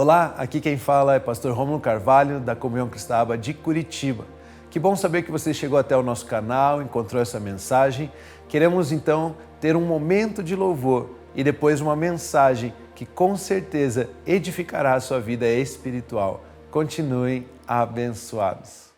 Olá, aqui quem fala é pastor Rômulo Carvalho, da Comunhão Cristã de Curitiba. Que bom saber que você chegou até o nosso canal, encontrou essa mensagem. Queremos então ter um momento de louvor e depois uma mensagem que com certeza edificará a sua vida espiritual. Continuem abençoados.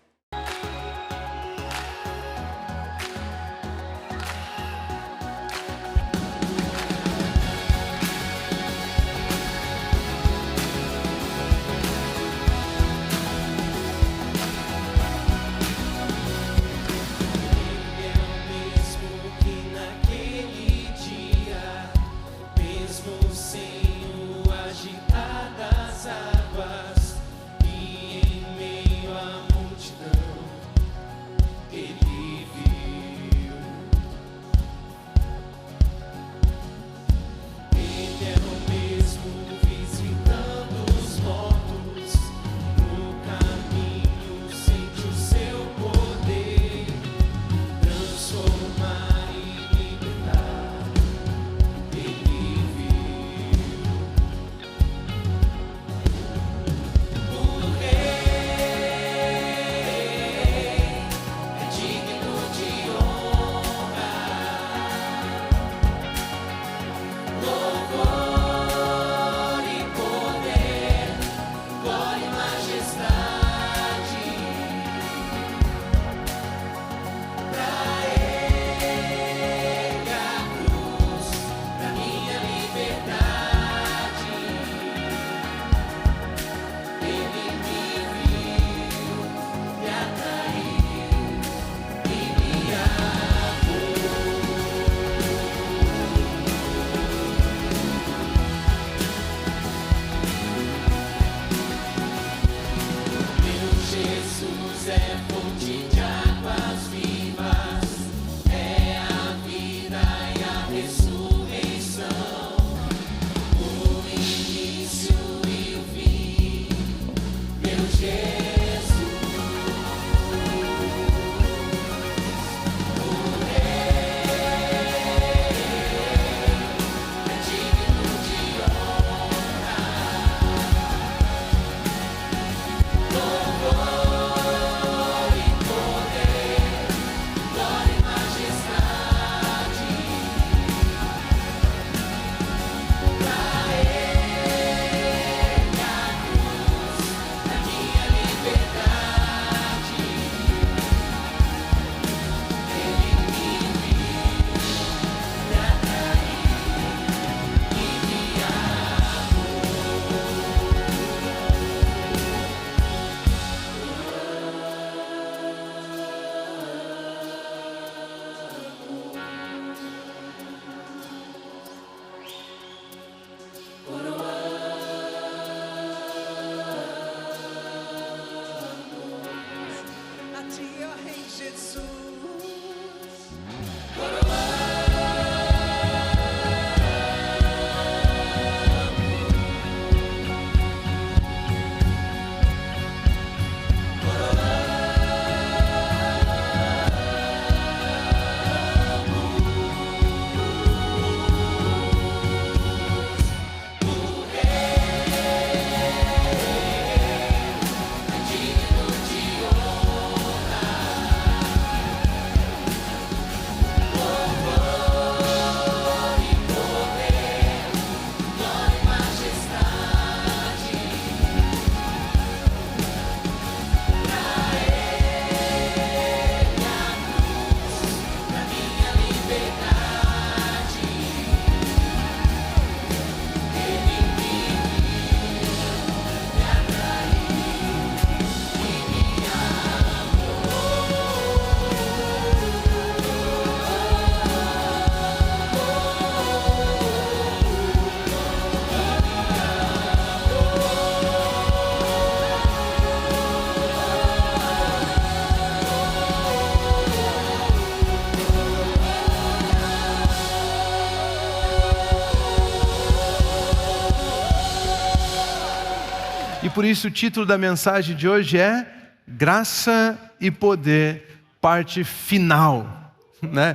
E por isso o título da mensagem de hoje é Graça e Poder, parte final. né?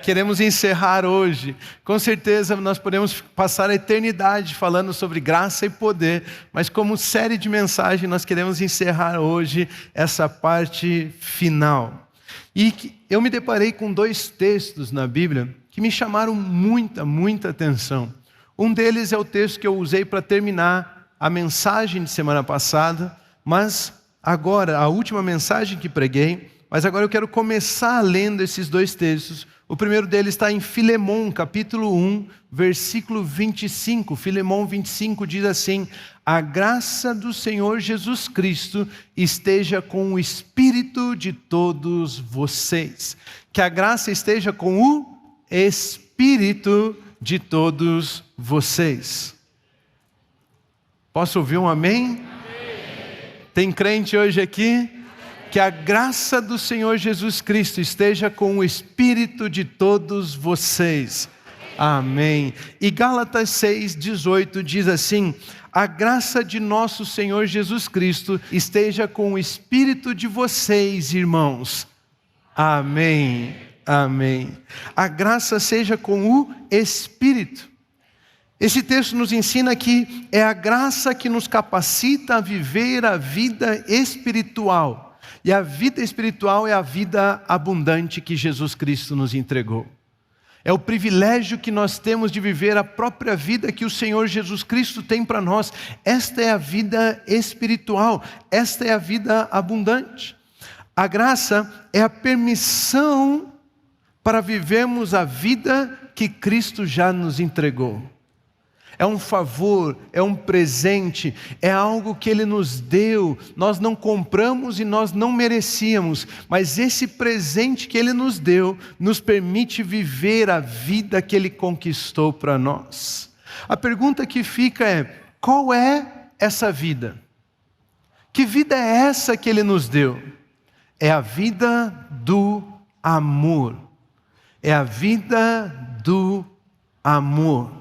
Queremos encerrar hoje. Com certeza nós podemos passar a eternidade falando sobre graça e poder, mas como série de mensagens nós queremos encerrar hoje essa parte final. E eu me deparei com 2 textos na Bíblia que me chamaram muita atenção. Um deles é o texto que eu usei para terminar a mensagem de semana passada, mas agora, a última mensagem que preguei, mas agora eu quero começar lendo esses 2 textos. O primeiro deles está em Filemão, capítulo 1, versículo 25. Filemão 25 diz assim: a graça do Senhor Jesus Cristo esteja com o espírito de todos vocês. Que a graça esteja com o espírito de todos vocês. Posso ouvir um amém? Tem crente hoje aqui? Que a graça do Senhor Jesus Cristo esteja com o espírito de todos vocês. Amém. E Gálatas 6:18 diz assim: a graça de nosso Senhor Jesus Cristo esteja com o espírito de vocês, irmãos. Amém. Amém. A graça seja com o espírito. Esse texto nos ensina que é a graça que nos capacita a viver a vida espiritual. E a vida espiritual é a vida abundante que Jesus Cristo nos entregou. É o privilégio que nós temos de viver a própria vida que o Senhor Jesus Cristo tem para nós. Esta é a vida espiritual, esta é a vida abundante. A graça é a permissão para vivermos a vida que Cristo já nos entregou. É um favor, é um presente, é algo que Ele nos deu. Nós não compramos e nós não merecíamos, mas esse presente que Ele nos deu nos permite viver a vida que Ele conquistou para nós. A pergunta que fica é: qual é essa vida? Que vida é essa que Ele nos deu? É a vida do amor. É a vida do amor.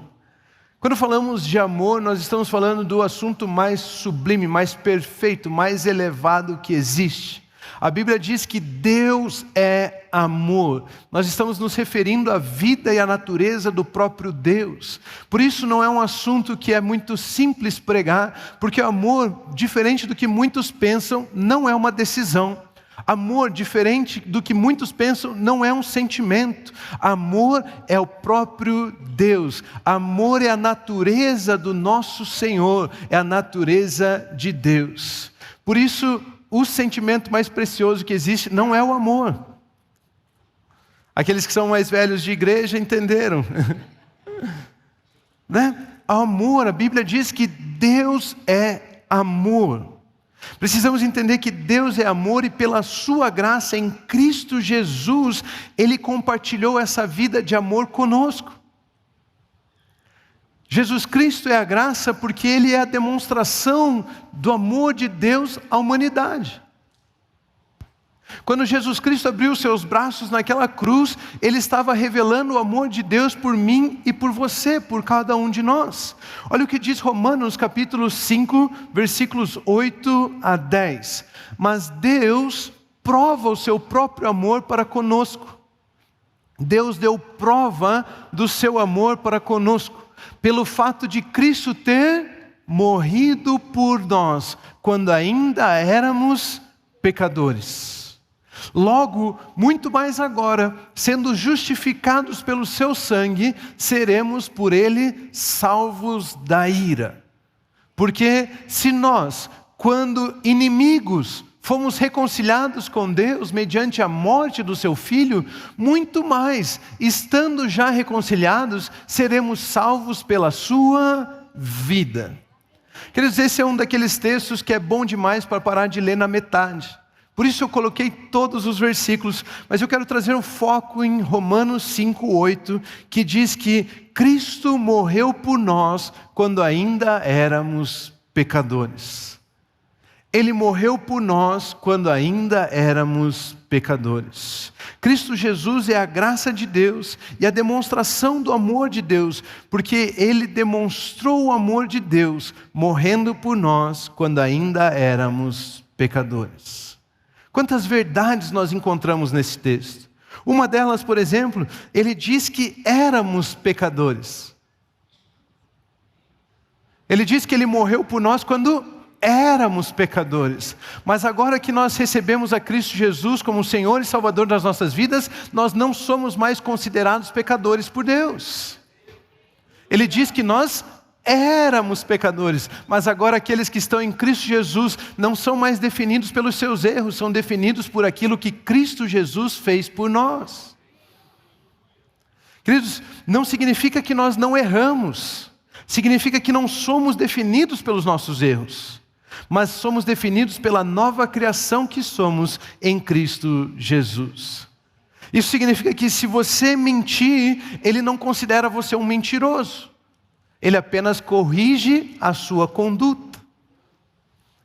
Quando falamos de amor, nós estamos falando do assunto mais sublime, mais perfeito, mais elevado que existe. A Bíblia diz que Deus é amor. Nós estamos nos referindo à vida e à natureza do próprio Deus. Por isso não é um assunto que é muito simples pregar, porque o amor, diferente do que muitos pensam, não é uma decisão. Amor, diferente do que muitos pensam, não é um sentimento. Amor é o próprio Deus. Amor é a natureza do nosso Senhor, é a natureza de Deus. Por isso, o sentimento mais precioso que existe não é o amor. Aqueles que são mais velhos de igreja entenderam. Né? Amor, a Bíblia diz que Deus é amor. Precisamos entender que Deus é amor e pela sua graça em Cristo Jesus, Ele compartilhou essa vida de amor conosco. Jesus Cristo é a graça porque Ele é a demonstração do amor de Deus à humanidade. Quando Jesus Cristo abriu os seus braços naquela cruz, Ele estava revelando o amor de Deus por mim e por você, por cada um de nós. Olha o que diz Romanos capítulo 5, versículos 8 a 10. Mas Deus prova o seu próprio amor para conosco. Deus deu prova do seu amor para conosco, pelo fato de Cristo ter morrido por nós, quando ainda éramos pecadores. Logo, muito mais agora, sendo justificados pelo seu sangue, seremos por ele salvos da ira. Porque se nós, quando inimigos, fomos reconciliados com Deus mediante a morte do seu Filho, muito mais, estando já reconciliados, seremos salvos pela sua vida. Queridos, esse é um daqueles textos que é bom demais para parar de ler na metade. Por isso eu coloquei todos os versículos, mas eu quero trazer um foco em Romanos 5:8, que diz que Cristo morreu por nós quando ainda éramos pecadores. Ele morreu por nós quando ainda éramos pecadores. Cristo Jesus é a graça de Deus e a demonstração do amor de Deus, porque Ele demonstrou o amor de Deus, morrendo por nós quando ainda éramos pecadores. Quantas verdades nós encontramos nesse texto? Uma delas, por exemplo, ele diz que éramos pecadores. Ele diz que ele morreu por nós quando éramos pecadores. Mas agora que nós recebemos a Cristo Jesus como Senhor e Salvador das nossas vidas, nós não somos mais considerados pecadores por Deus. Ele diz que nós éramos pecadores, mas agora aqueles que estão em Cristo Jesus não são mais definidos pelos seus erros, são definidos por aquilo que Cristo Jesus fez por nós. Queridos, não significa que nós não erramos, significa que não somos definidos pelos nossos erros, mas somos definidos pela nova criação que somos em Cristo Jesus. Isso significa que se você mentir, Ele não considera você um mentiroso. Ele apenas corrige a sua conduta.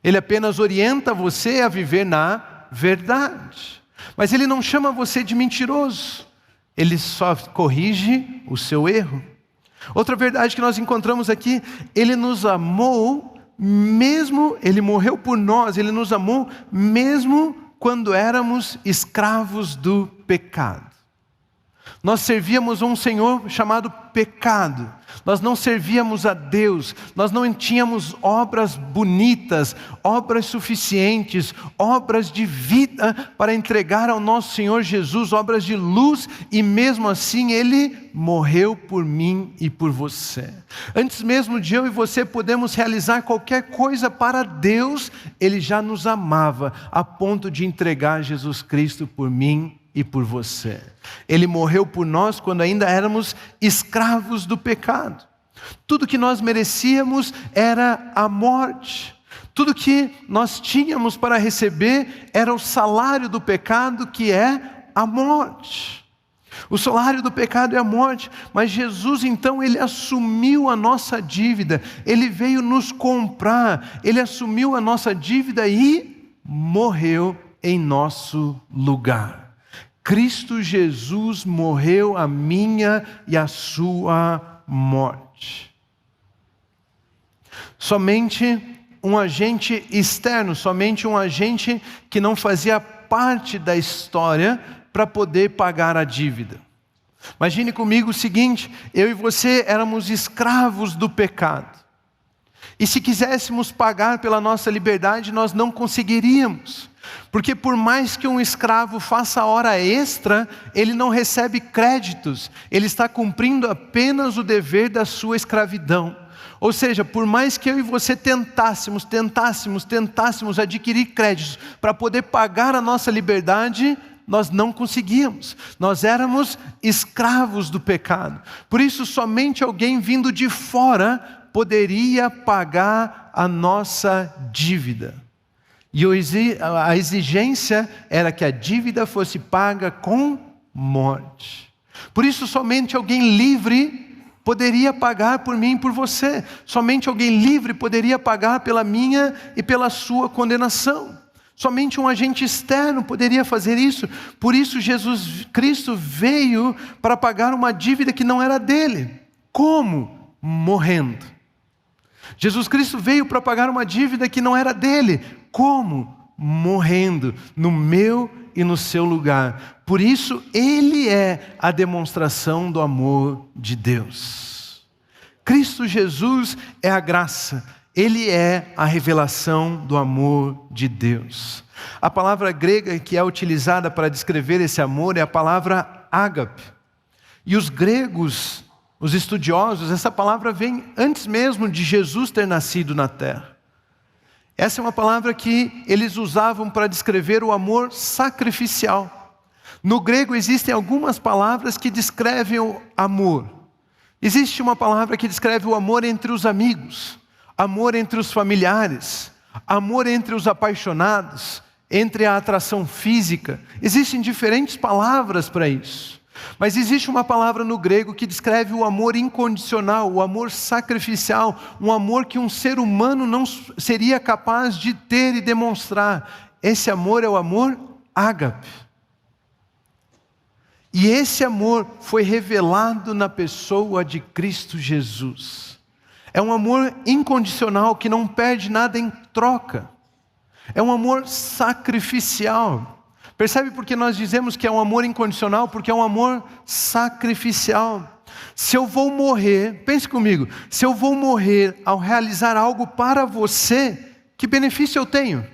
Ele apenas orienta você a viver na verdade. Mas Ele não chama você de mentiroso. Ele só corrige o seu erro. Outra verdade que nós encontramos aqui, Ele nos amou mesmo, Ele morreu por nós, Ele nos amou mesmo quando éramos escravos do pecado. Nós servíamos um Senhor chamado pecado. Nós não servíamos a Deus. Nós não tínhamos obras bonitas, obras suficientes, obras de vida para entregar ao nosso Senhor Jesus, obras de luz, e mesmo assim Ele morreu por mim e por você. Antes mesmo de eu e você podermos realizar qualquer coisa para Deus, Ele já nos amava a ponto de entregar Jesus Cristo por mim e por você. Ele morreu por nós quando ainda éramos escravos do pecado. Tudo que nós merecíamos era a morte. Tudo que nós tínhamos para receber era o salário do pecado, que é a morte. O salário do pecado é a morte, mas Jesus então, Ele assumiu a nossa dívida, Ele veio nos comprar, Ele assumiu a nossa dívida e morreu em nosso lugar. Cristo Jesus morreu a minha e a sua morte. Somente um agente externo, somente um agente que não fazia parte da história para poder pagar a dívida. Imagine comigo o seguinte: eu e você éramos escravos do pecado. E se quiséssemos pagar pela nossa liberdade, nós não conseguiríamos. Porque por mais que um escravo faça hora extra, ele não recebe créditos, ele está cumprindo apenas o dever da sua escravidão. Ou seja, por mais que eu e você tentássemos adquirir créditos para poder pagar a nossa liberdade, nós não conseguíamos. Nós éramos escravos do pecado. Por isso, somente alguém vindo de fora poderia pagar a nossa dívida. E a exigência era que a dívida fosse paga com morte. Por isso, somente alguém livre poderia pagar por mim e por você. Somente alguém livre poderia pagar pela minha e pela sua condenação. Somente um agente externo poderia fazer isso. Por isso, Jesus Cristo veio para pagar uma dívida que não era dele. Como? Morrendo. Jesus Cristo veio para pagar uma dívida que não era dele. Como? Morrendo no meu e no seu lugar. Por isso, Ele é a demonstração do amor de Deus. Cristo Jesus é a graça. Ele é a revelação do amor de Deus. A palavra grega que é utilizada para descrever esse amor é a palavra ágape. E os gregos, os estudiosos, essa palavra vem antes mesmo de Jesus ter nascido na terra. Essa é uma palavra que eles usavam para descrever o amor sacrificial. No grego existem algumas palavras que descrevem o amor. Existe uma palavra que descreve o amor entre os amigos, amor entre os familiares, amor entre os apaixonados, entre a atração física. Existem diferentes palavras para isso. Mas existe uma palavra no grego que descreve o amor incondicional, o amor sacrificial, um amor que um ser humano não seria capaz de ter e demonstrar. Esse amor é o amor ágape. E esse amor foi revelado na pessoa de Cristo Jesus. É um amor incondicional que não pede nada em troca. É um amor sacrificial. Percebe por que nós dizemos que é um amor incondicional? Porque é um amor sacrificial. Se eu vou morrer, pense comigo, se eu vou morrer ao realizar algo para você, que benefício eu tenho?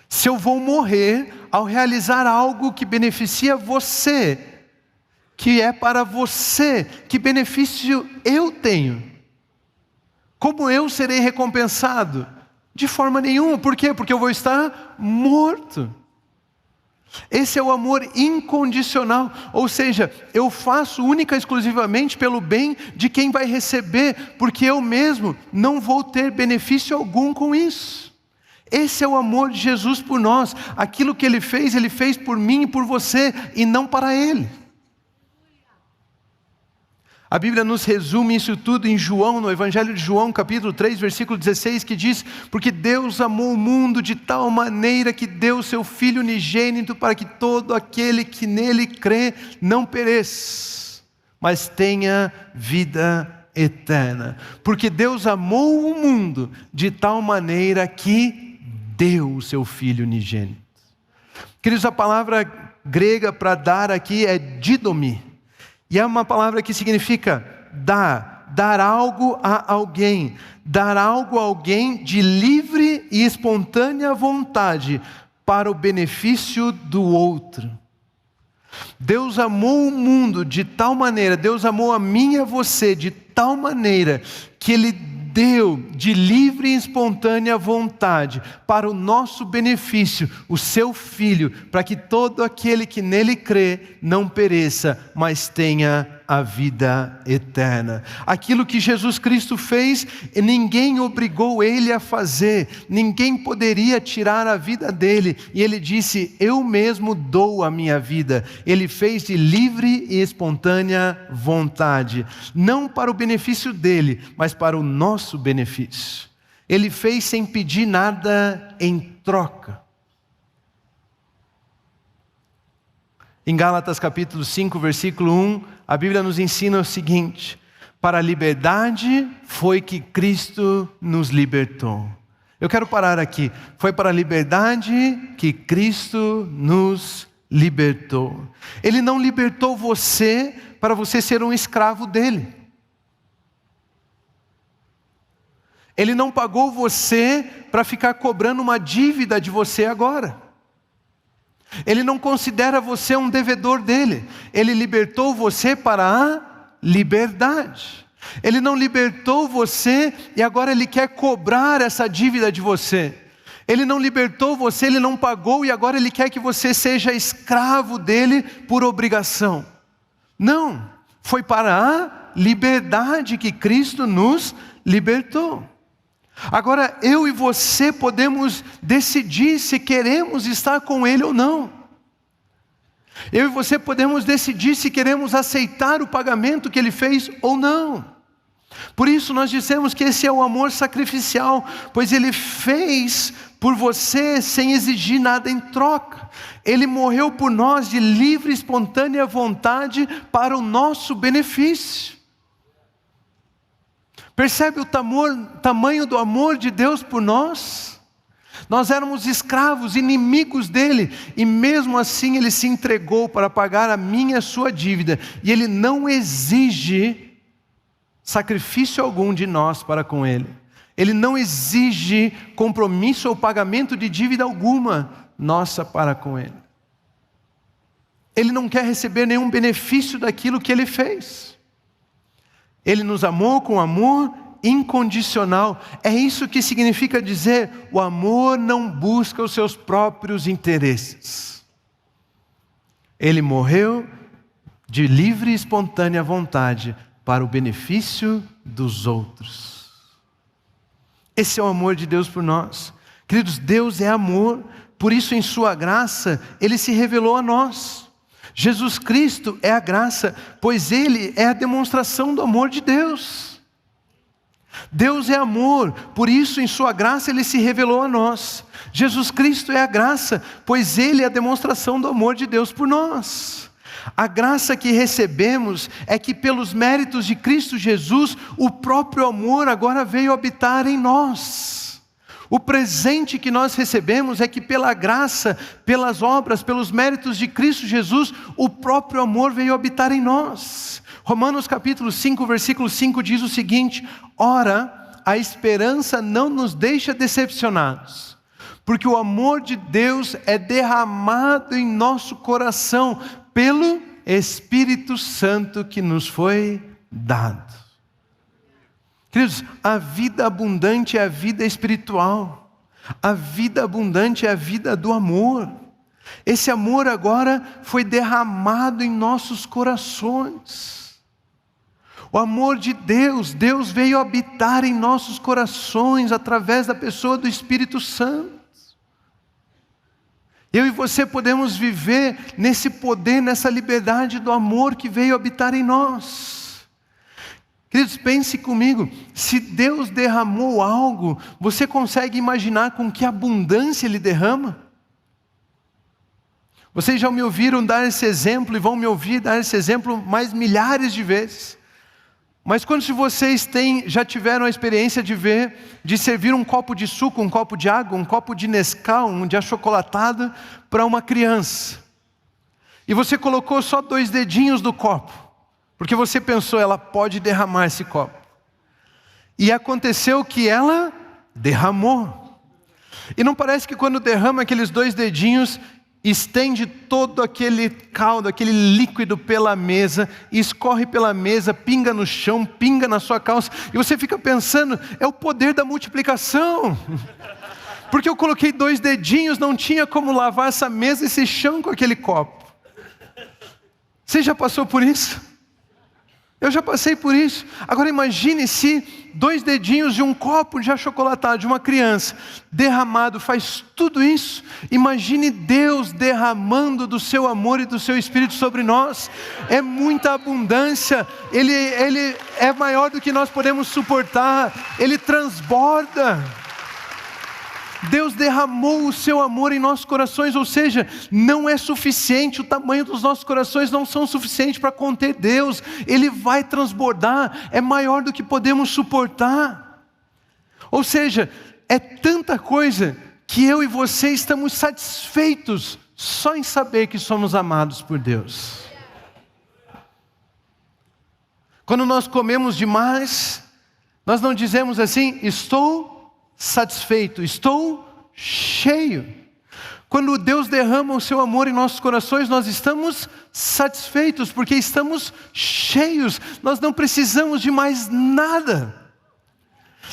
Se eu vou morrer ao realizar algo que beneficia você, que é para você, que benefício eu tenho? Como eu serei recompensado? De forma nenhuma. Por quê? Porque eu vou estar morto. Esse é o amor incondicional, ou seja, eu faço única e exclusivamente pelo bem de quem vai receber, porque eu mesmo não vou ter benefício algum com isso. Esse é o amor de Jesus por nós. Aquilo que Ele fez por mim e por você, e não para Ele. A Bíblia nos resume isso tudo em João, no Evangelho de João, capítulo 3, versículo 16, que diz: porque Deus amou o mundo de tal maneira que deu o seu Filho unigênito para que todo aquele que nele crê não pereça, mas tenha vida eterna. Porque Deus amou o mundo de tal maneira que deu o seu Filho unigênito. Queridos, a palavra grega para dar aqui é didomi. E é uma palavra que significa dar algo a alguém, dar algo a alguém de livre e espontânea vontade para o benefício do outro. Deus amou o mundo de tal maneira, Deus amou a mim e a você de tal maneira que Ele deu de livre e espontânea vontade para o nosso benefício o seu Filho, para que todo aquele que nele crê não pereça, mas tenha a vida eterna. Aquilo que Jesus Cristo fez, ninguém obrigou Ele a fazer, ninguém poderia tirar a vida dele, e Ele disse: eu mesmo dou a minha vida. Ele fez de livre e espontânea vontade, não para o benefício dele, mas para o nosso benefício. Ele fez sem pedir nada em troca. Em Gálatas capítulo 5, versículo 1, a Bíblia nos ensina o seguinte: para a liberdade foi que Cristo nos libertou. Eu quero parar aqui. Foi para a liberdade que Cristo nos libertou. Ele não libertou você para você ser um escravo dele. Ele não pagou você para ficar cobrando uma dívida de você agora. Ele não considera você um devedor dele. Ele libertou você para a liberdade. Ele não libertou você e agora Ele quer cobrar essa dívida de você. Ele não libertou você, Ele não pagou e agora Ele quer que você seja escravo dele por obrigação. Não, foi para a liberdade que Cristo nos libertou. Agora eu e você podemos decidir se queremos estar com Ele ou não. Eu e você podemos decidir se queremos aceitar o pagamento que Ele fez ou não. Por isso nós dissemos que esse é o amor sacrificial, pois Ele fez por você sem exigir nada em troca. Ele morreu por nós de livre e espontânea vontade para o nosso benefício. Percebe o tamanho do amor de Deus por nós? Nós éramos escravos, inimigos dele, e mesmo assim Ele se entregou para pagar a minha e a sua dívida, e Ele não exige sacrifício algum de nós para com Ele. Ele não exige compromisso ou pagamento de dívida alguma nossa para com Ele. Ele não quer receber nenhum benefício daquilo que Ele fez. Ele nos amou com amor incondicional. É isso que significa dizer: o amor não busca os seus próprios interesses. Ele morreu de livre e espontânea vontade para o benefício dos outros. Esse é o amor de Deus por nós. Queridos, Deus é amor, por isso em sua graça Ele se revelou a nós. Jesus Cristo é a graça, pois Ele é a demonstração do amor de Deus. Deus é amor, por isso em sua graça Ele se revelou a nós. Jesus Cristo é a graça, pois Ele é a demonstração do amor de Deus por nós. A graça que recebemos é que pelos méritos de Cristo Jesus, o próprio amor agora veio habitar em nós. O presente que nós recebemos é que pela graça, pelas obras, pelos méritos de Cristo Jesus, o próprio amor veio habitar em nós. Romanos capítulo 5, versículo 5 diz o seguinte: ora, a esperança não nos deixa decepcionados, porque o amor de Deus é derramado em nosso coração pelo Espírito Santo que nos foi dado. Queridos, a vida abundante é a vida espiritual. A vida abundante é a vida do amor. Esse amor agora foi derramado em nossos corações. O amor de Deus, Deus veio habitar em nossos corações através da pessoa do Espírito Santo. Eu e você podemos viver nesse poder, nessa liberdade do amor que veio habitar em nós. Queridos, pense comigo, se Deus derramou algo, você consegue imaginar com que abundância Ele derrama? Vocês já me ouviram dar esse exemplo e vão me ouvir dar esse exemplo mais milhares de vezes. Mas quando vocês já tiveram a experiência de servir um copo de suco, um copo de água, um copo de Nescau, um de achocolatado para uma criança, e você colocou só 2 dedinhos do copo, porque você pensou, ela pode derramar esse copo. E aconteceu que ela derramou. E não parece que quando derrama aqueles 2 dedinhos, estende todo aquele caldo, aquele líquido pela mesa, escorre pela mesa, pinga no chão, pinga na sua calça, e você fica pensando, é o poder da multiplicação. Porque eu coloquei 2 dedinhos, não tinha como lavar essa mesa e esse chão com aquele copo. Você já passou por isso? Eu já passei por isso. Agora imagine se 2 dedinhos de um copo de achocolatado de uma criança derramado faz tudo isso. Imagine Deus derramando do seu amor e do seu Espírito sobre nós. É muita abundância. Ele é maior do que nós podemos suportar. Ele transborda. Deus derramou o seu amor em nossos corações, ou seja, não é suficiente, o tamanho dos nossos corações não são suficientes para conter Deus. Ele vai transbordar, é maior do que podemos suportar. Ou seja, é tanta coisa que eu e você estamos satisfeitos só em saber que somos amados por Deus. Quando nós comemos demais, nós não dizemos assim, estou satisfeito, estou cheio. Quando Deus derrama o seu amor em nossos corações, nós estamos satisfeitos, porque estamos cheios, nós não precisamos de mais nada.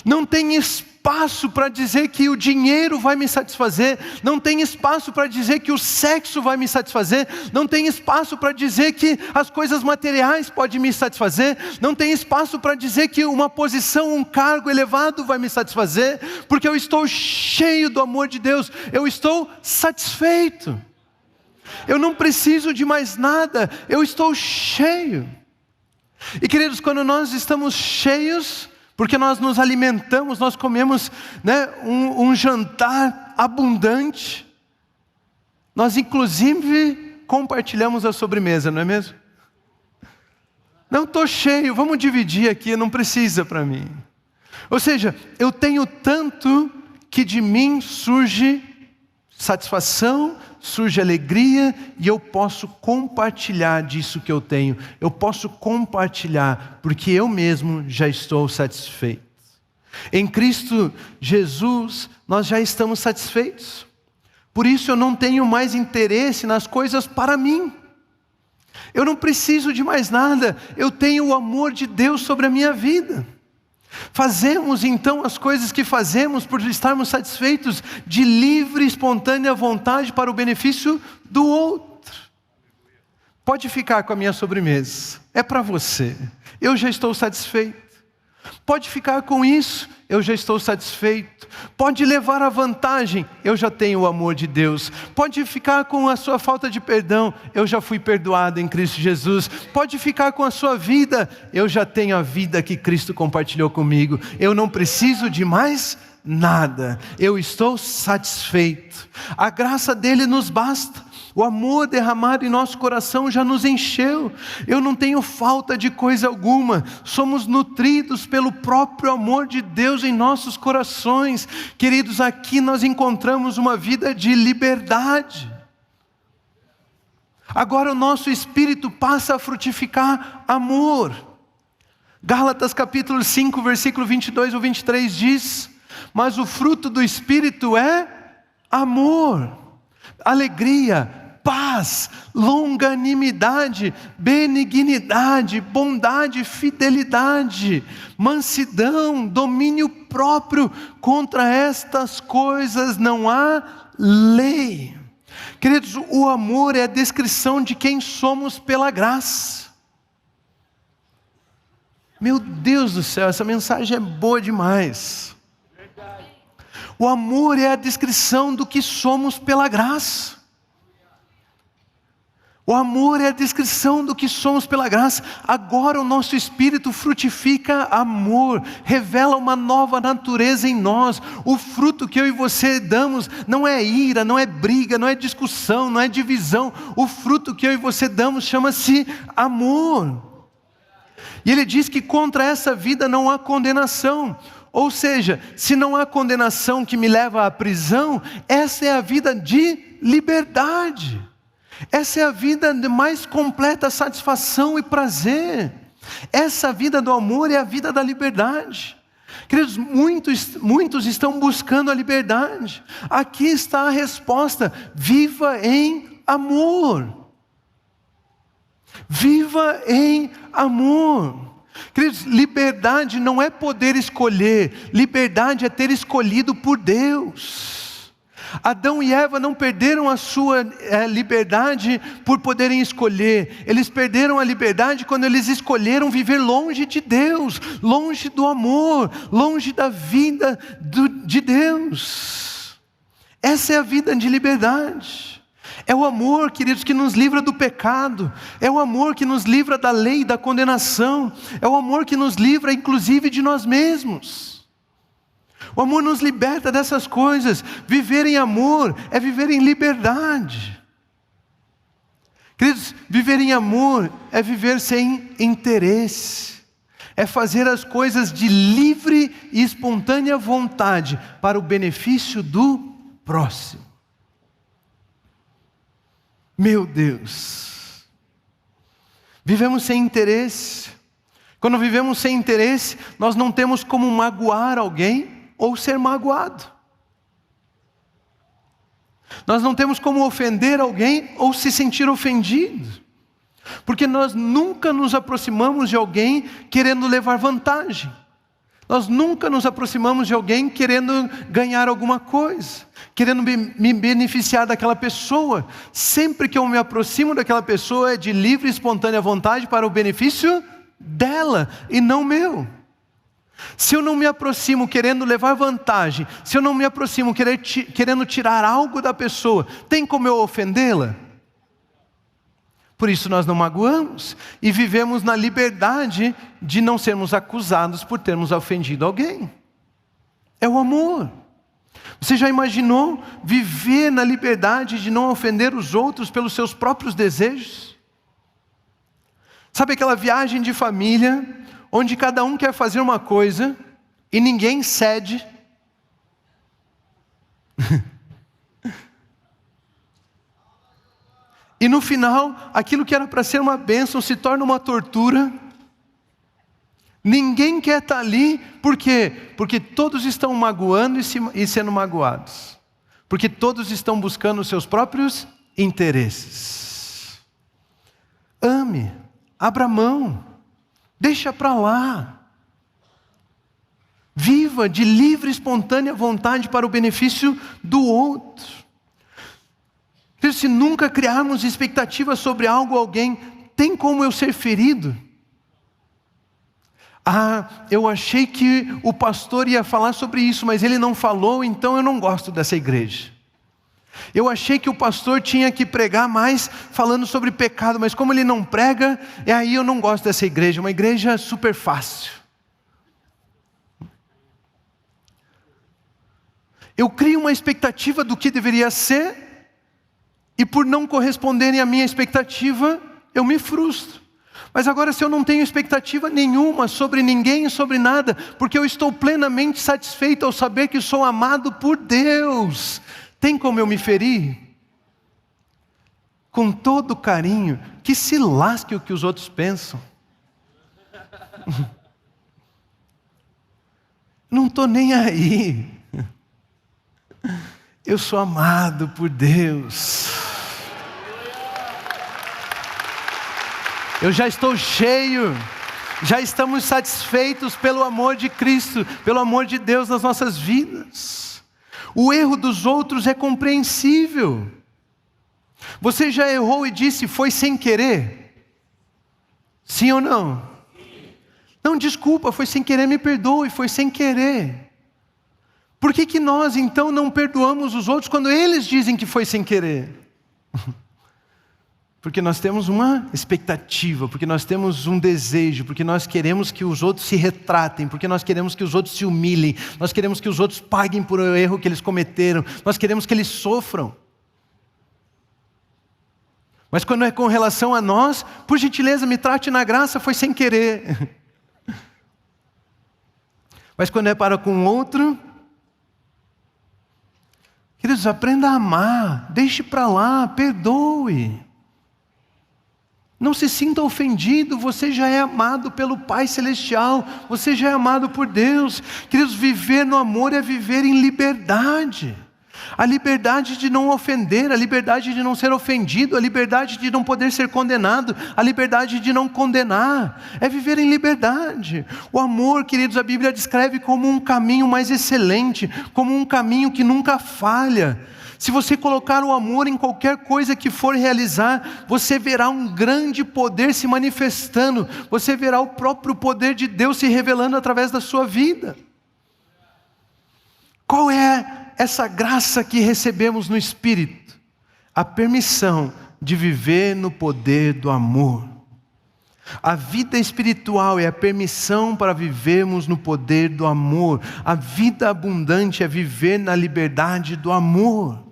Não tem espaço para dizer que o dinheiro vai me satisfazer, não tem espaço para dizer que o sexo vai me satisfazer, não tem espaço para dizer que as coisas materiais podem me satisfazer, não tem espaço para dizer que uma posição, um cargo elevado vai me satisfazer, porque eu estou cheio do amor de Deus, eu estou satisfeito. Eu não preciso de mais nada, eu estou cheio. E queridos, quando nós estamos cheios, porque nós nos alimentamos, nós comemos um jantar abundante, nós inclusive compartilhamos a sobremesa, não é mesmo? Não, estou cheio, vamos dividir aqui, não precisa para mim. Ou seja, eu tenho tanto que de mim surge satisfação, surge alegria, e eu posso compartilhar disso que eu tenho. Eu posso compartilhar, porque eu mesmo já estou satisfeito. Em Cristo Jesus, nós já estamos satisfeitos. Por isso eu não tenho mais interesse nas coisas para mim. Eu não preciso de mais nada. Eu tenho o amor de Deus sobre a minha vida. Fazemos então as coisas que fazemos por estarmos satisfeitos de livre e espontânea vontade para o benefício do outro. Pode ficar com a minha sobremesa, é para você, eu já estou satisfeito. Pode ficar com isso, eu já estou satisfeito. Pode levar a vantagem, eu já tenho o amor de Deus. Pode ficar com a sua falta de perdão, eu já fui perdoado em Cristo Jesus. Pode ficar com a sua vida, eu já tenho a vida que Cristo compartilhou comigo. Eu não preciso de mais nada, eu estou satisfeito. A graça dele nos basta. O amor derramado em nosso coração já nos encheu. Eu não tenho falta de coisa alguma. Somos nutridos pelo próprio amor de Deus em nossos corações. Queridos, aqui nós encontramos uma vida de liberdade. Agora o nosso espírito passa a frutificar amor. Gálatas capítulo 5, versículo 22 ou 23 diz: mas o fruto do espírito é amor, alegria, paz, longanimidade, benignidade, bondade, fidelidade, mansidão, domínio próprio. Contra estas coisas não há lei. Queridos, o amor é a descrição de quem somos pela graça. Meu Deus do céu, essa mensagem é boa demais. O amor é a descrição do que somos pela graça. O amor é a descrição do que somos pela graça. Agora o nosso espírito frutifica amor, revela uma nova natureza em nós. O fruto que eu e você damos não é ira, não é briga, não é discussão, não é divisão. O fruto que eu e você damos chama-se amor. E ele diz que contra essa vida não há condenação. Ou seja, se não há condenação que me leva à prisão, essa é a vida de liberdade. Essa é a vida de mais completa satisfação e prazer. Essa vida do amor é a vida da liberdade. Queridos, muitos estão buscando a liberdade. Aqui está a resposta: viva em amor. Viva em amor. Queridos, liberdade não é poder escolher, liberdade é ter escolhido por Deus. Adão e Eva não perderam a sua liberdade por poderem escolher. Eles perderam a liberdade quando eles escolheram viver longe de Deus, longe do amor, longe da vida de Deus. Essa é a vida de liberdade. É o amor, queridos, que nos livra do pecado. É o amor que nos livra da lei e da condenação. É o amor que nos livra, inclusive, de nós mesmos. O amor nos liberta dessas coisas. Viver em amor é viver em liberdade. Queridos, viver em amor é viver sem interesse. É fazer as coisas de livre e espontânea vontade para o benefício do próximo. Meu Deus. Vivemos sem interesse. Quando vivemos sem interesse, nós não temos como magoar alguém ou ser magoado. Nós não temos como ofender alguém ou se sentir ofendido. Porque nós nunca nos aproximamos de alguém querendo levar vantagem. Nós nunca nos aproximamos de alguém querendo ganhar alguma coisa, querendo me beneficiar daquela pessoa. Sempre que eu me aproximo daquela pessoa é de livre e espontânea vontade para o benefício dela e não meu. Se eu não me aproximo querendo levar vantagem, se eu não me aproximo querendo tirar algo da pessoa, tem como eu ofendê-la? Por isso nós não magoamos e vivemos na liberdade de não sermos acusados por termos ofendido alguém. É o amor. Você já imaginou viver na liberdade de não ofender os outros pelos seus próprios desejos? Sabe aquela viagem de família, onde cada um quer fazer uma coisa e ninguém cede? E no final, aquilo que era para ser uma bênção se torna uma tortura. Ninguém quer estar ali, por quê? Porque todos estão magoando e sendo magoados. Porque todos estão buscando os seus próprios interesses. Ame, abra mão, deixa para lá. Viva de livre e espontânea vontade para o benefício do outro. Se nunca criarmos expectativas sobre algo ou alguém, tem como eu ser ferido? Eu achei que o pastor ia falar sobre isso, mas ele não falou, então eu não gosto dessa igreja. Eu achei que o pastor tinha que pregar mais falando sobre pecado, mas como ele não prega, aí eu não gosto dessa igreja, uma igreja super fácil. Eu crio uma expectativa do que deveria ser, E por não corresponderem à minha expectativa, eu me frustro. Mas agora, se eu não tenho expectativa nenhuma sobre ninguém e sobre nada, porque eu estou plenamente satisfeito ao saber que sou amado por Deus, tem como eu me ferir? Com todo carinho, que se lasque o que os outros pensam. Não estou nem aí. Eu sou amado por Deus. Eu já estou cheio. Já estamos satisfeitos pelo amor de Cristo, pelo amor de Deus nas nossas vidas. O erro dos outros é compreensível. Você já errou e disse, foi sem querer? Sim ou não? Não, desculpa, foi sem querer, me perdoe, foi sem querer. Por que nós então não perdoamos os outros quando eles dizem que foi sem querer? Porque nós temos uma expectativa, porque nós temos um desejo, porque nós queremos que os outros se retratem, porque nós queremos que os outros se humilhem, nós queremos que os outros paguem por o erro que eles cometeram, nós queremos que eles sofram. Mas quando é com relação a nós, por gentileza, me trate na graça, foi sem querer. Mas quando é para com outro, queridos, aprenda a amar, deixe para lá, perdoe. Não se sinta ofendido, você já é amado pelo Pai Celestial, você já é amado por Deus. Queridos, viver no amor é viver em liberdade. A liberdade de não ofender, a liberdade de não ser ofendido, a liberdade de não poder ser condenado, a liberdade de não condenar, é viver em liberdade. O amor, queridos, a Bíblia descreve como um caminho mais excelente, como um caminho que nunca falha. Se você colocar o amor em qualquer coisa que for realizar, você verá um grande poder se manifestando, você verá o próprio poder de Deus se revelando através da sua vida. Qual é essa graça que recebemos no Espírito? A permissão de viver no poder do amor. A vida espiritual é a permissão para vivermos no poder do amor. A vida abundante é viver na liberdade do amor.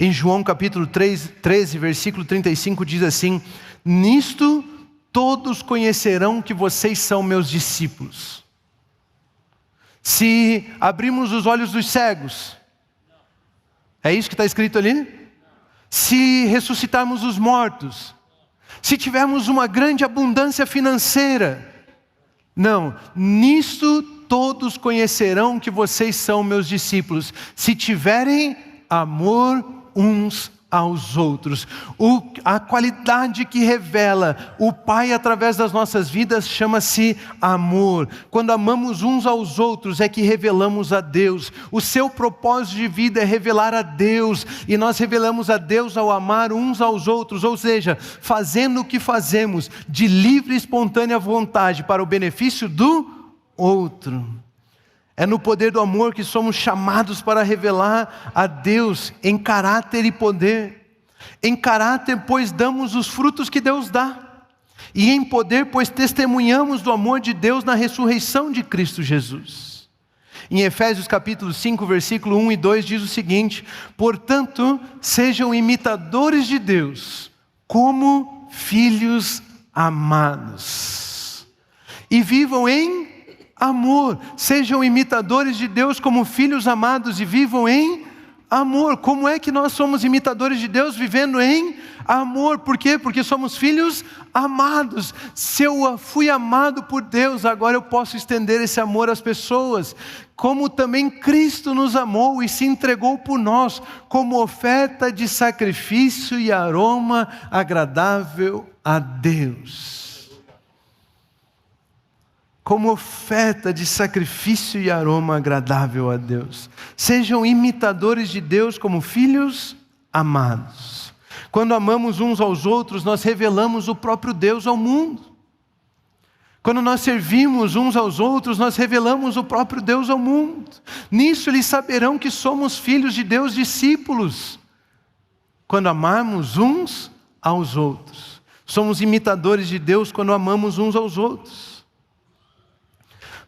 Em João capítulo 13, versículo 35 diz assim: nisto todos conhecerão que vocês são meus discípulos. Se abrimos os olhos dos cegos, é isso que está escrito ali? Se ressuscitarmos os mortos, se tivermos uma grande abundância financeira, não, nisto todos conhecerão que vocês são meus discípulos, se tiverem amor uns aos outros. A qualidade que revela o Pai através das nossas vidas chama-se amor. Quando amamos uns aos outros é que revelamos a Deus. O seu propósito de vida é revelar a Deus, e nós revelamos a Deus ao amar uns aos outros, ou seja, fazendo o que fazemos de livre e espontânea vontade para o benefício do outro. É no poder do amor que somos chamados para revelar a Deus em caráter e poder. Em caráter, pois damos os frutos que Deus dá. E em poder, pois testemunhamos do amor de Deus na ressurreição de Cristo Jesus. Em Efésios capítulo 5, versículo 1 e 2 diz o seguinte: portanto, sejam imitadores de Deus, como filhos amados. E vivam em amor, sejam imitadores de Deus como filhos amados e vivam em amor. Como é que nós somos imitadores de Deus? Vivendo em amor. Por quê? Porque somos filhos amados. Se eu fui amado por Deus, agora eu posso estender esse amor às pessoas. Como também Cristo nos amou e se entregou por nós, como oferta de sacrifício e aroma agradável a Deus. Como oferta de sacrifício e aroma agradável a Deus. Sejam imitadores de Deus como filhos amados. Quando amamos uns aos outros, nós revelamos o próprio Deus ao mundo. Quando nós servimos uns aos outros, nós revelamos o próprio Deus ao mundo. Nisso eles saberão que somos filhos de Deus, discípulos. Quando amarmos uns aos outros. Somos imitadores de Deus quando amamos uns aos outros.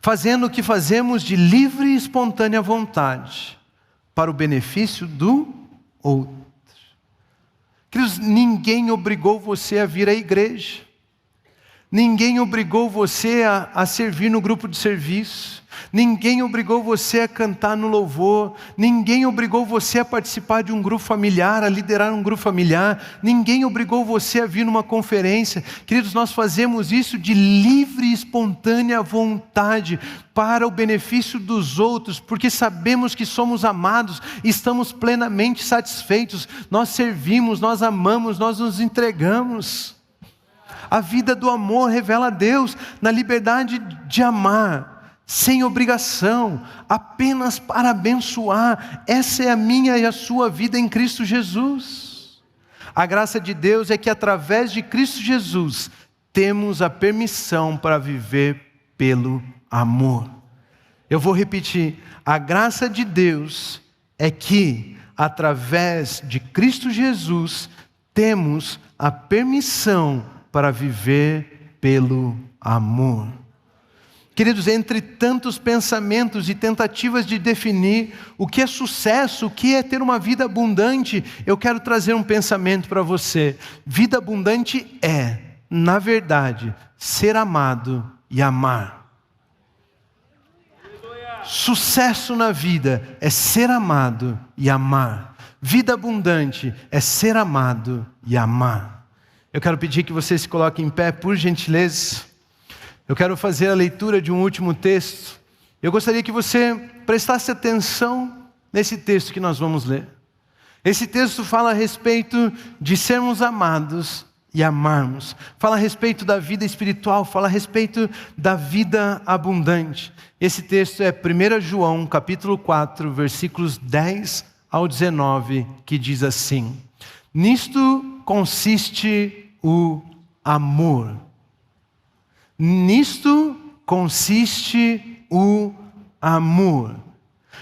Fazendo o que fazemos de livre e espontânea vontade, para o benefício do outro. Queridos, ninguém obrigou você a vir à igreja. Ninguém obrigou você a servir no grupo de serviço. Ninguém obrigou você a cantar no louvor. Ninguém obrigou você a participar de um grupo familiar, a liderar um grupo familiar. Ninguém obrigou você a vir numa conferência. Queridos, nós fazemos isso de livre e espontânea vontade, para o benefício dos outros, porque sabemos que somos amados, estamos plenamente satisfeitos. Nós servimos, nós amamos, nós nos entregamos. A vida do amor revela a Deus na liberdade de amar, sem obrigação, apenas para abençoar. Essa é a minha e a sua vida em Cristo Jesus. A graça de Deus é que através de Cristo Jesus, temos a permissão para viver pelo amor. Eu vou repetir, a graça de Deus é que através de Cristo Jesus, temos a permissão para viver pelo amor. Queridos, entre tantos pensamentos e tentativas de definir o que é sucesso, o que é ter uma vida abundante, eu quero trazer um pensamento para você. Vida abundante é, na verdade, ser amado e amar. Sucesso na vida é ser amado e amar. Vida abundante é ser amado e amar. Eu quero pedir que você se coloque em pé, por gentileza. Eu quero fazer a leitura de um último texto. Eu gostaria que você prestasse atenção nesse texto que nós vamos ler. Esse texto fala a respeito de sermos amados e amarmos. Fala a respeito da vida espiritual, fala a respeito da vida abundante. Esse texto é 1 João, capítulo 4, versículos 10 ao 19, que diz assim: nisto consiste o amor. Nisto consiste o amor.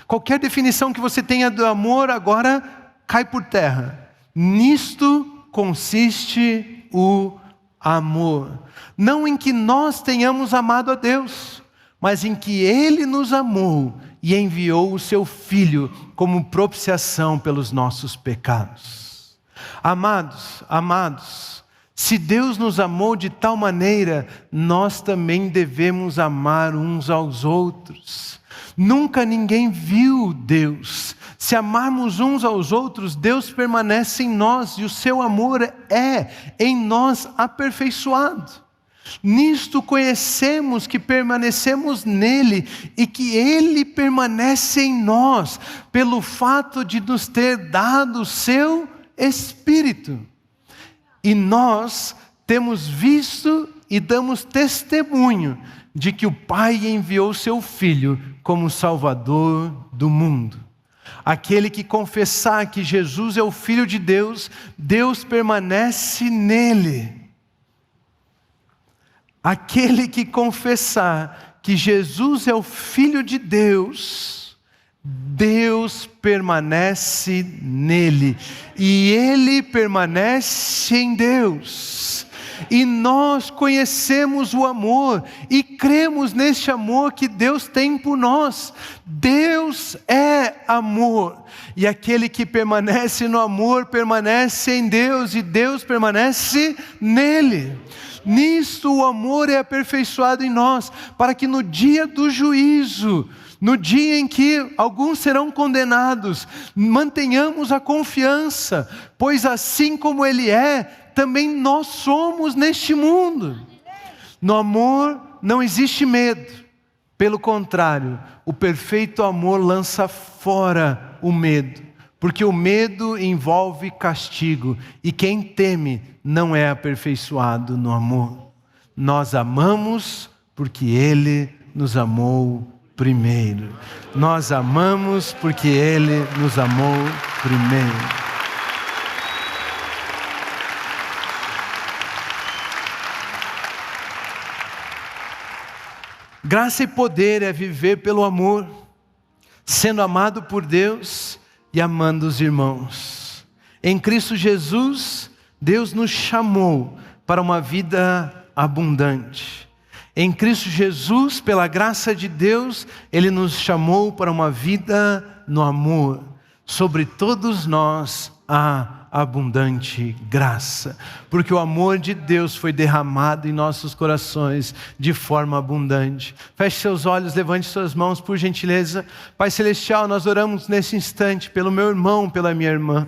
Qualquer definição que você tenha do amor agora cai por terra. Nisto consiste o amor. Não em que nós tenhamos amado a Deus, mas em que Ele nos amou e enviou o seu Filho como propiciação pelos nossos pecados. Amados, se Deus nos amou de tal maneira, nós também devemos amar uns aos outros. Nunca ninguém viu Deus. Se amarmos uns aos outros, Deus permanece em nós e o seu amor é em nós aperfeiçoado. Nisto conhecemos que permanecemos nele e que ele permanece em nós, pelo fato de nos ter dado o seu Espírito. E nós temos visto e damos testemunho de que o Pai enviou seu Filho como Salvador do mundo. Aquele que confessar que Jesus é o Filho de Deus, Deus permanece nele. Aquele que confessar que Jesus é o Filho de Deus, Deus permanece nele e ele permanece em Deus. E nós conhecemos o amor e cremos neste amor que Deus tem por nós. Deus é amor. E aquele que permanece no amor permanece em Deus e Deus permanece nele. Nisto o amor é aperfeiçoado em nós, para que no dia do juízo, no dia em que alguns serão condenados, mantenhamos a confiança, pois assim como Ele é, também nós somos neste mundo. No amor não existe medo, pelo contrário, o perfeito amor lança fora o medo, porque o medo envolve castigo, e quem teme não é aperfeiçoado no amor. Nós amamos porque Ele nos amou primeiro. Nós amamos porque Ele nos amou primeiro. Graça e poder é viver pelo amor, sendo amado por Deus e amando os irmãos. Em Cristo Jesus, Deus nos chamou para uma vida abundante. Em Cristo Jesus, pela graça de Deus, Ele nos chamou para uma vida no amor. Sobre todos nós há abundante graça, porque o amor de Deus foi derramado em nossos corações de forma abundante. Feche seus olhos, levante suas mãos, por gentileza. Pai Celestial, nós oramos nesse instante pelo meu irmão, pela minha irmã.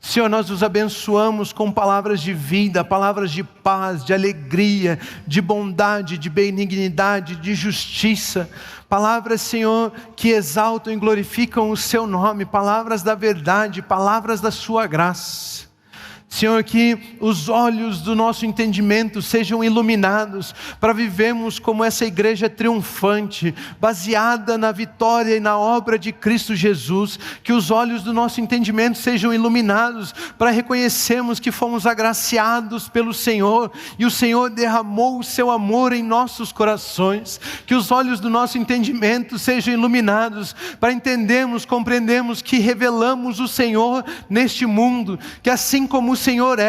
Senhor, nós os abençoamos com palavras de vida, palavras de paz, de alegria, de bondade, de benignidade, de justiça. Palavras, Senhor, que exaltam e glorificam o Seu nome, palavras da verdade, palavras da Sua graça. Senhor, que os olhos do nosso entendimento sejam iluminados para vivermos como essa igreja triunfante, baseada na vitória e na obra de Cristo Jesus. Que os olhos do nosso entendimento sejam iluminados para reconhecermos que fomos agraciados pelo Senhor e o Senhor derramou o seu amor em nossos corações. Que os olhos do nosso entendimento sejam iluminados para entendermos, compreendermos que revelamos o Senhor neste mundo, que assim como o Senhor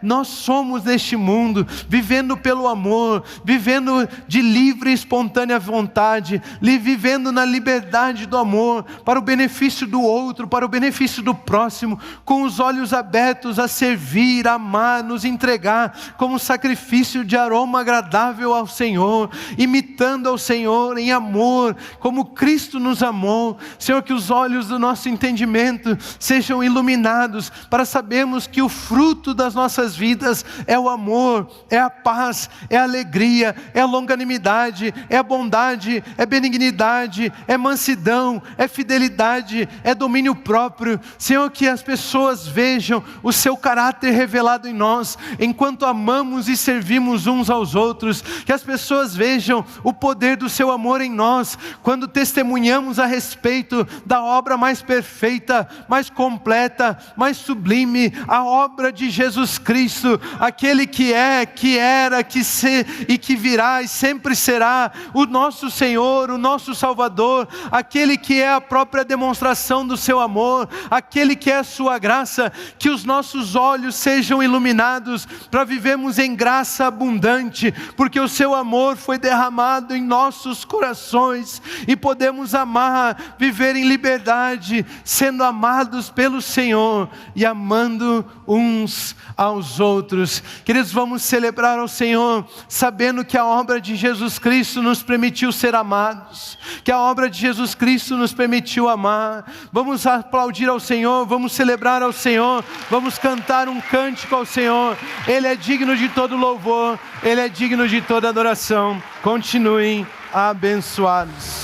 nós somos neste mundo, vivendo pelo amor, vivendo de livre e espontânea vontade, vivendo na liberdade do amor, para o benefício do outro, para o benefício do próximo, com os olhos abertos a servir, a amar, nos entregar como sacrifício de aroma agradável ao Senhor, imitando ao Senhor em amor, como Cristo nos amou. Senhor, que os olhos do nosso entendimento sejam iluminados para sabermos que o fruto das nossas vidas é o amor, é a paz, é a alegria, é a longanimidade, é a bondade, é benignidade, é mansidão, é fidelidade, é domínio próprio. Senhor, que as pessoas vejam o seu caráter revelado em nós, enquanto amamos e servimos uns aos outros. Que as pessoas vejam o poder do seu amor em nós, quando testemunhamos a respeito da obra mais perfeita, mais completa, mais sublime, a obra de Jesus Cristo, aquele que é, que era, que e que virá e sempre será o nosso Senhor, o nosso Salvador, aquele que é a própria demonstração do seu amor, aquele que é a sua graça. Que os nossos olhos sejam iluminados para vivermos em graça abundante, porque o seu amor foi derramado em nossos corações e podemos amar, viver em liberdade, sendo amados pelo Senhor e amando uns aos outros. Queridos, vamos celebrar ao Senhor, sabendo que a obra de Jesus Cristo nos permitiu ser amados, que a obra de Jesus Cristo nos permitiu amar. Vamos aplaudir ao Senhor, vamos celebrar ao Senhor, vamos cantar um cântico ao Senhor. Ele é digno de todo louvor, Ele é digno de toda adoração. Continuem abençoados.